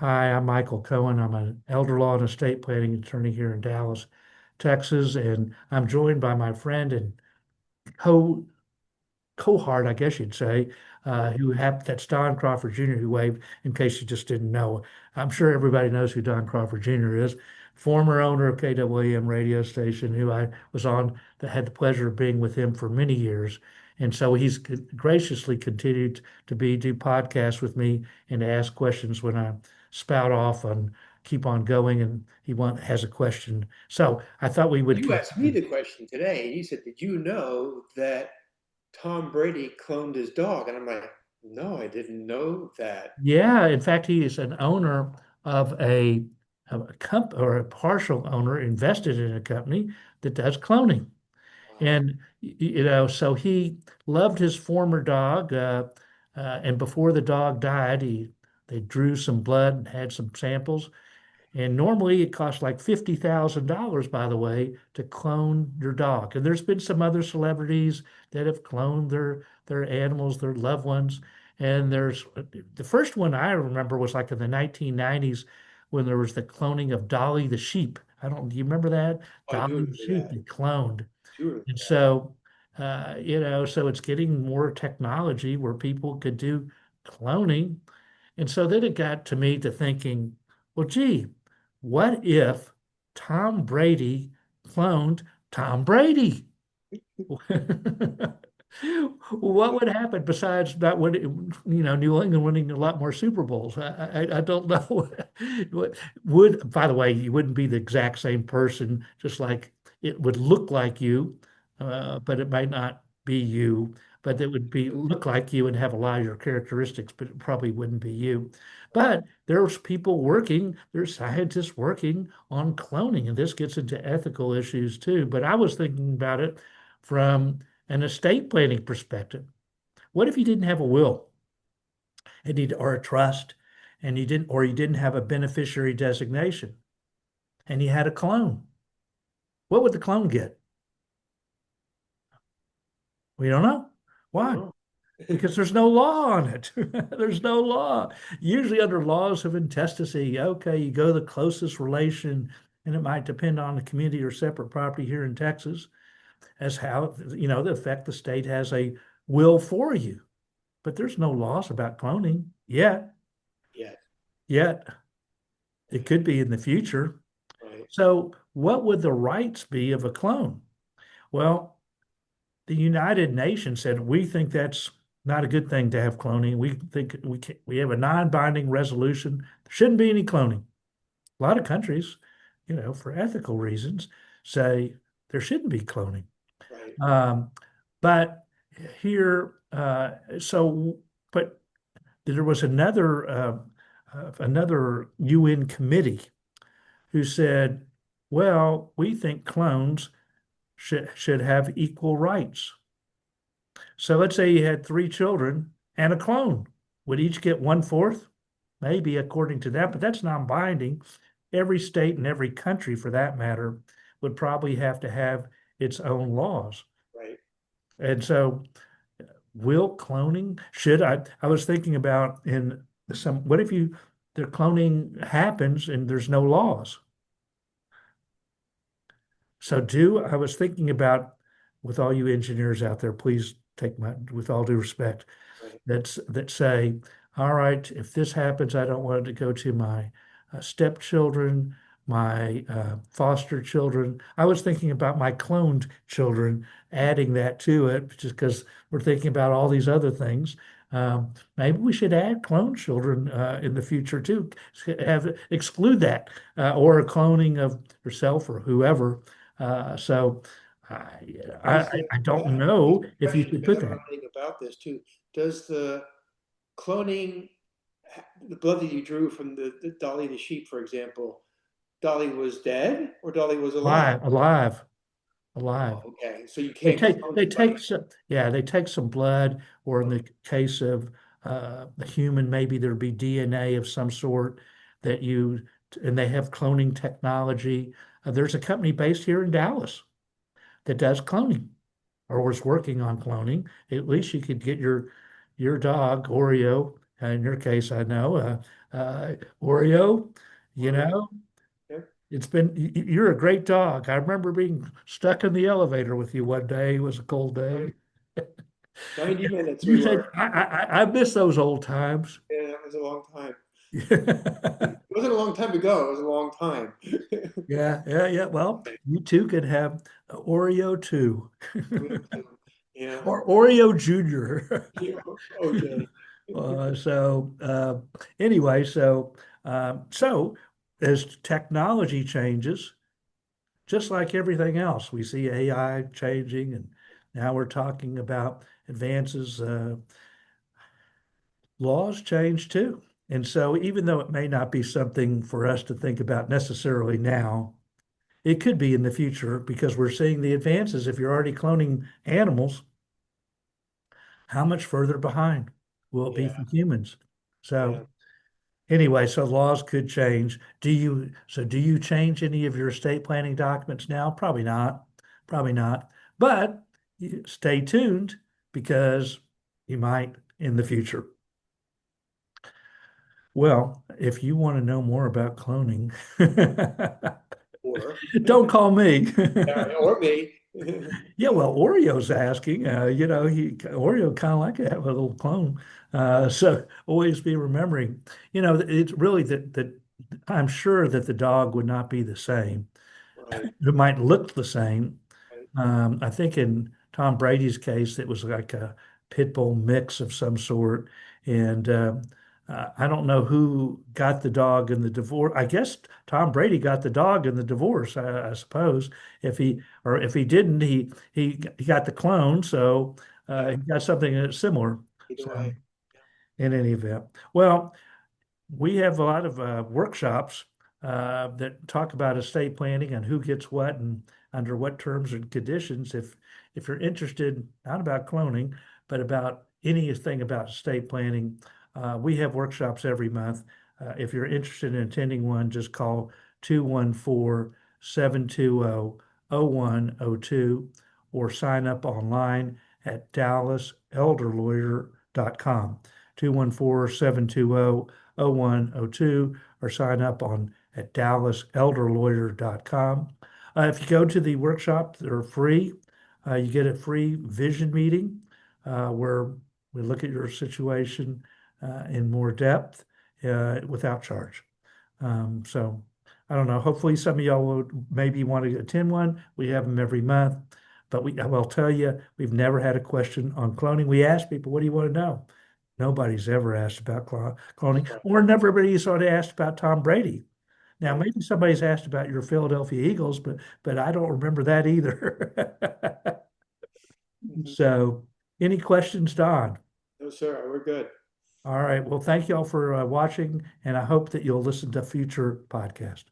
Hi, I'm Michael Cohen. I'm an elder law and estate planning attorney here in Dallas, Texas, and I'm joined by my friend and co cohort, I guess you'd say, that's Don Crawford Jr., who waved in case you just didn't know. I'm sure everybody knows who Don Crawford Jr. is, former owner of KWM radio station, who I was on that had the pleasure of being with him for many years. And so he's graciously continued to do podcasts with me and to ask questions when I spout off and keep on going and has a question. So I thought we would You asked me continue. the question today. You said, "Did you know that Tom Brady cloned his dog?" And I'm like, "No, I didn't know that." Yeah, in fact, he is an owner of a comp or a partial owner invested in a company that does cloning. Wow. And so he loved his former dog, and before the dog died, he they drew some blood and had some samples. And normally it costs like $50,000, by the way, to clone your dog. And there's been some other celebrities that have cloned their animals, their loved ones. And there's the first one I remember was like in the 1990s when there was the cloning of Dolly the sheep. Do you remember that? Oh, I do Dolly the remember sheep that. they cloned. I do remember And that. so, so it's getting more technology where people could do cloning. And so then it got to me to thinking, well, gee, what if Tom Brady cloned Tom Brady? What would happen besides not winning, New England winning a lot more Super Bowls? I don't know. By the way, you wouldn't be the exact same person, just like it would look like you, but it might not be you, but it would look like you and have a lot of your characteristics, but it probably wouldn't be you. But there's scientists working on cloning, and this gets into ethical issues too. But I was thinking about it from an estate planning perspective. What if you didn't have a will or a trust and you didn't have a beneficiary designation and you had a clone? What would the clone get? We don't know. I don't Why? know. Because there's no law on it. There's no law. Usually under laws of intestacy, okay, you go the closest relation, and it might depend on the community or separate property here in Texas as how, the effect the state has a will for you. But there's no laws about cloning yet. Yet. Yet it could be in the future. Right. So, what would the rights be of a clone? Well, the United Nations said we think that's not a good thing to have cloning. We think we have a non-binding resolution. There shouldn't be any cloning. A lot of countries, for ethical reasons, say there shouldn't be cloning. Right. Um, but here, so, but there was another UN committee who said, well, we think clones should have equal rights. So let's say you had three children and a clone. Would each get one fourth? Maybe according to that, but that's non-binding. Every state and every country, for that matter, would probably have to have its own laws. Right. And so will cloning should I was thinking about in some what if you the cloning happens and there's no laws. So do I was thinking about with all you engineers out there, please take my with all due respect, Right. that say, all right, if this happens, I don't want it to go to my stepchildren, my foster children. I was thinking about my cloned children, adding that to it, just because we're thinking about all these other things. Maybe we should add cloned children in the future too. Have exclude that or a cloning of yourself or whoever. So I, I don't There's know a if you question could because put I don't know that. anything about this too. Does the cloning, the blood that you drew from the Dolly the sheep, for example, Dolly was dead or Dolly was alive? Alive, alive, alive. Oh, okay. So you can't clone somebody. They take some blood, or in the case of a human, maybe there'd be DNA of some sort that you, and they have cloning technology. There's a company based here in Dallas that does cloning or was working on cloning. At least you could get your dog Oreo In your case, I know, Oreo, you Oreo. know, Yep. you're a great dog. I remember being stuck in the elevator with you one day. It was a cold Right. day. 90 minutes we You said, were. I miss those old times. Yeah, that was a long time. It wasn't a long time ago. It was a long time. Yeah, yeah, yeah. Well, you too could have Oreo too, Yeah. or Oreo Junior. Yeah. OJ. Anyway, so as technology changes, just like everything else, we see AI changing, and now we're talking about advances. Laws change too. And so, even though it may not be something for us to think about necessarily now, it could be in the future because we're seeing the advances. If you're already cloning animals, how much further behind will it be Yeah. for humans? Yeah. So, anyway, so laws could change. Do you change any of your estate planning documents now? Probably not. Probably not. But stay tuned because you might in the future. Well, if you want to know more about cloning, Or, don't call me. or me. Yeah, well, Oreo's asking. Oreo kind of like to have a little clone. So always be remembering. It's really that I'm sure that the dog would not be the same. Right. It might look the same. Right. I think in Tom Brady's case, it was like a pit bull mix of some sort. And I don't know who got the dog in the divorce. I guess Tom Brady got the dog in the divorce, I suppose. If he didn't, he got the clone. So Yeah. he got something that's similar. Either So way. in any event, well, we have a lot of workshops that talk about estate planning and who gets what and under what terms and conditions. If you're interested, not about cloning, but about anything about estate planning, we have workshops every month. If you're interested in attending one, just call 214-720-0102 or sign up online at dallaselderlawyer.com. 214-720-0102 or sign up on at dallaselderlawyer.com. If you go to the workshop, they're free. You get a free vision meeting where we look at your situation in more depth without charge. So I don't know. Hopefully, some of y'all would maybe want to attend one. We have them every month, but I will tell you, we've never had a question on cloning. We ask people, "What do you want to know?" Nobody's ever asked about cloning, or nobody's sort of asked about Tom Brady. Now, Right. maybe somebody's asked about your Philadelphia Eagles, but I don't remember that either. Mhm. So, any questions, Don? No, sir. We're good. All right. Well, thank you all for watching, and I hope that you'll listen to future podcasts.